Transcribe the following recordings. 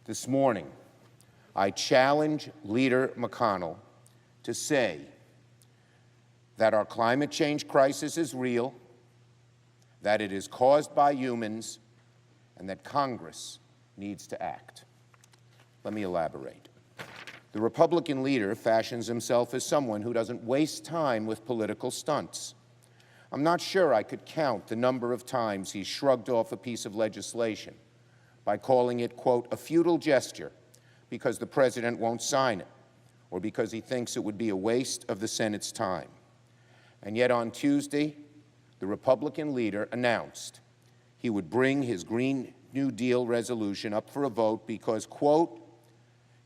This morning, I challenge Leader McConnell to say that our climate change crisis is real, that it is caused by humans, and that Congress needs to act. Let me elaborate. The Republican leader fashions himself as someone who doesn't waste time with political stunts. I'm not sure I could count the number of times he shrugged off a piece of legislation by calling it, quote, a futile gesture because the president won't sign it or because he thinks it would be a waste of the Senate's time. And yet on Tuesday, the Republican leader announced he would bring his Green New Deal resolution up for a vote because, quote,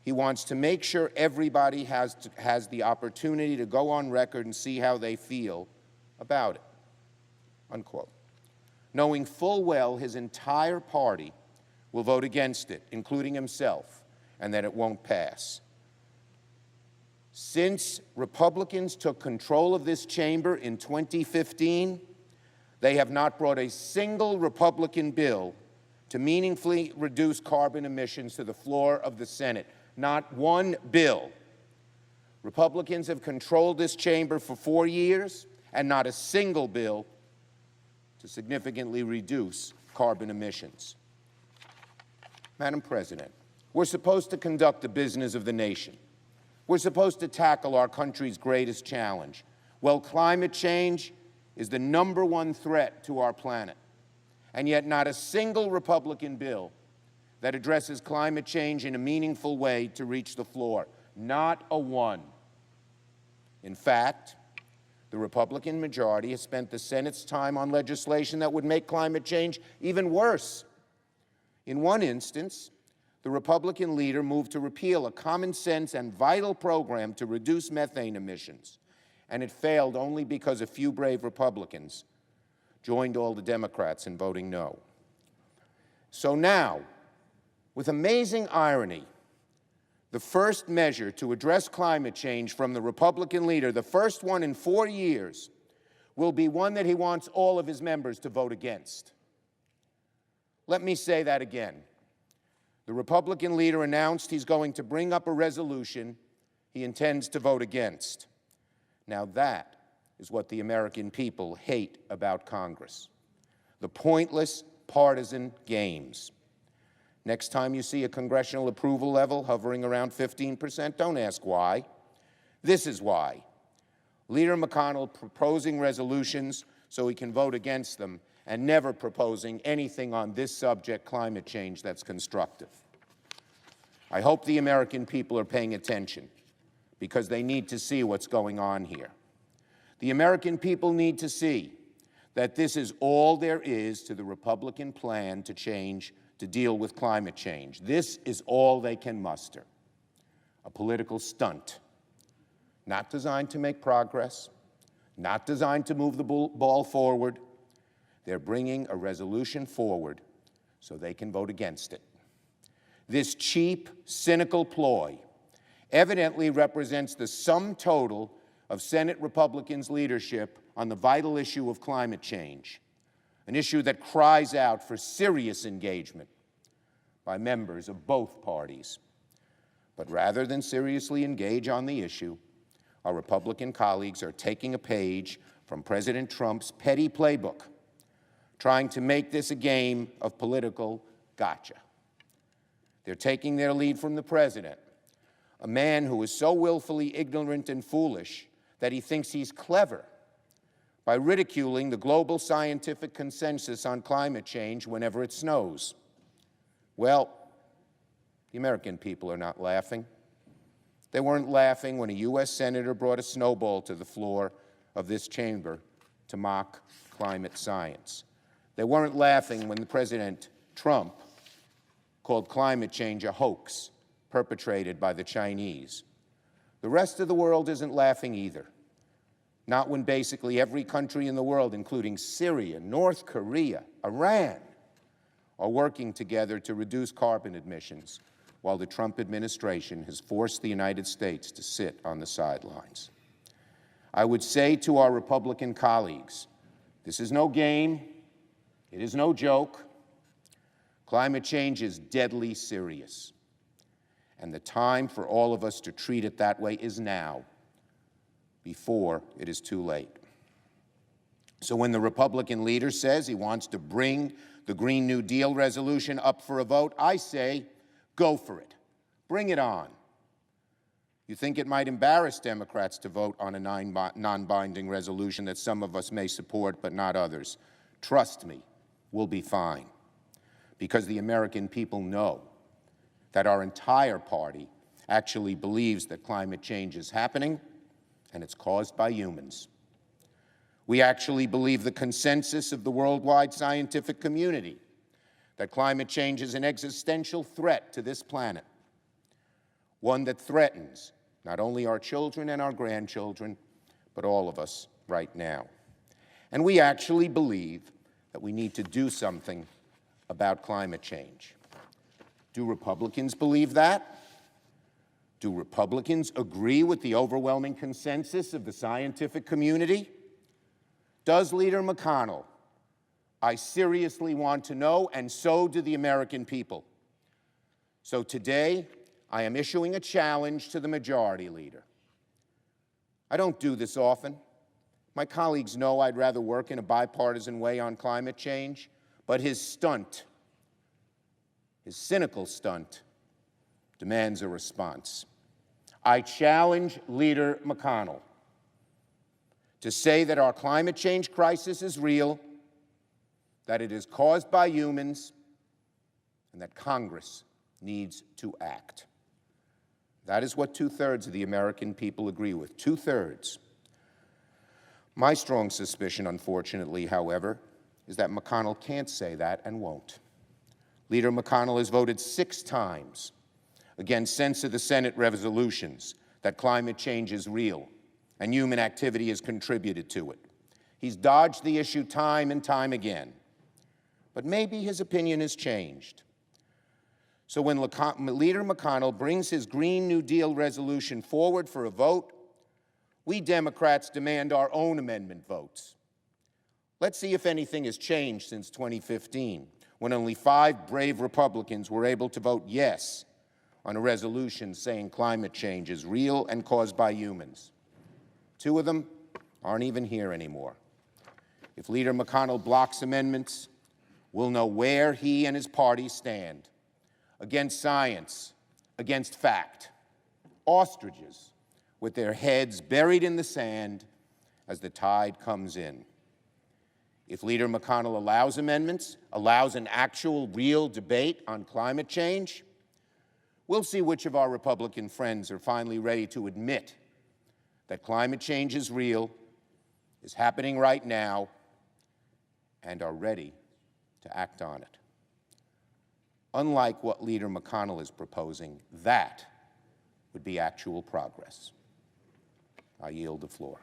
he wants to make sure everybody has the opportunity to go on record and see how they feel about it, unquote. Knowing full well his entire party will vote against it, including himself, and that it won't pass. Since Republicans took control of this chamber in 2015, they have not brought a single Republican bill to meaningfully reduce carbon emissions to the floor of the Senate. Not one bill. Republicans have controlled this chamber for 4 years, and not a single bill to significantly reduce carbon emissions. Madam President, we're supposed to conduct the business of the nation. We're supposed to tackle our country's greatest challenge. Well, climate change is the #1 threat to our planet, and yet not a single Republican bill that addresses climate change in a meaningful way to reach the floor. Not a one. In fact, the Republican majority has spent the Senate's time on legislation that would make climate change even worse. In one instance, the Republican leader moved to repeal a common sense and vital program to reduce methane emissions, and it failed only because a few brave Republicans joined all the Democrats in voting no. So now, with amazing irony, the first measure to address climate change from the Republican leader, the first one in 4 years, will be one that he wants all of his members to vote against. Let me say that again. The Republican leader announced he's going to bring up a resolution he intends to vote against. Now that is what the American people hate about Congress: the pointless partisan games. Next time you see a congressional approval level hovering around 15%, don't ask why. This is why. Leader McConnell proposing resolutions so he can vote against them, and never proposing anything on this subject, climate change, that's constructive. I hope the American people are paying attention, because they need to see what's going on here. The American people need to see that this is all there is to the Republican plan to deal with climate change. This is all they can muster: a political stunt, not designed to make progress, not designed to move the ball forward. They're bringing a resolution forward so they can vote against it. This cheap, cynical ploy evidently represents the sum total of Senate Republicans' leadership on the vital issue of climate change, an issue that cries out for serious engagement by members of both parties. But rather than seriously engage on the issue, our Republican colleagues are taking a page from President Trump's petty playbook, trying to make this a game of political gotcha. They're taking their lead from the president, a man who is so willfully ignorant and foolish that he thinks he's clever, by ridiculing the global scientific consensus on climate change whenever it snows. Well, the American people are not laughing. They weren't laughing when a U.S. senator brought a snowball to the floor of this chamber to mock climate science. They weren't laughing when President Trump called climate change a hoax perpetrated by the Chinese. The rest of the world isn't laughing either. Not when basically every country in the world, including Syria, North Korea, Iran, are working together to reduce carbon emissions, while the Trump administration has forced the United States to sit on the sidelines. I would say to our Republican colleagues, this is no game. It is no joke. Climate change is deadly serious. And the time for all of us to treat it that way is now, before it is too late. So when the Republican leader says he wants to bring the Green New Deal resolution up for a vote, I say, go for it. Bring it on. You think it might embarrass Democrats to vote on a non-binding resolution that some of us may support but not others? Trust me, we'll be fine. Because the American people know that our entire party actually believes that climate change is happening and it's caused by humans. We actually believe the consensus of the worldwide scientific community that climate change is an existential threat to this planet, one that threatens not only our children and our grandchildren, but all of us right now. And we actually believe that we need to do something about climate change. Do Republicans believe that? Do Republicans agree with the overwhelming consensus of the scientific community? Does Leader McConnell? I seriously want to know, and so do the American people. So today, I am issuing a challenge to the Majority Leader. I don't do this often. My colleagues know I'd rather work in a bipartisan way on climate change, but his stunt, his cynical stunt, demands a response. I challenge Leader McConnell to say that our climate change crisis is real, that it is caused by humans, and that Congress needs to act. That is what 2/3 of the American people agree with, 2/3. My strong suspicion, unfortunately, however, is that McConnell can't say that and won't. Leader McConnell has voted 6 times against sense of the Senate resolutions that climate change is real and human activity has contributed to it. He's dodged the issue time and time again. But maybe his opinion has changed. So when Leader McConnell brings his Green New Deal resolution forward for a vote, we Democrats demand our own amendment votes. Let's see if anything has changed since 2015, when only 5 brave Republicans were able to vote yes on a resolution saying climate change is real and caused by humans. 2 of them aren't even here anymore. If Leader McConnell blocks amendments, we'll know where he and his party stand. Against science, against fact. Ostriches with their heads buried in the sand as the tide comes in. If Leader McConnell allows amendments, allows an actual, real debate on climate change, we'll see which of our Republican friends are finally ready to admit that climate change is real, is happening right now, and are ready to act on it. Unlike what Leader McConnell is proposing, that would be actual progress. I yield the floor.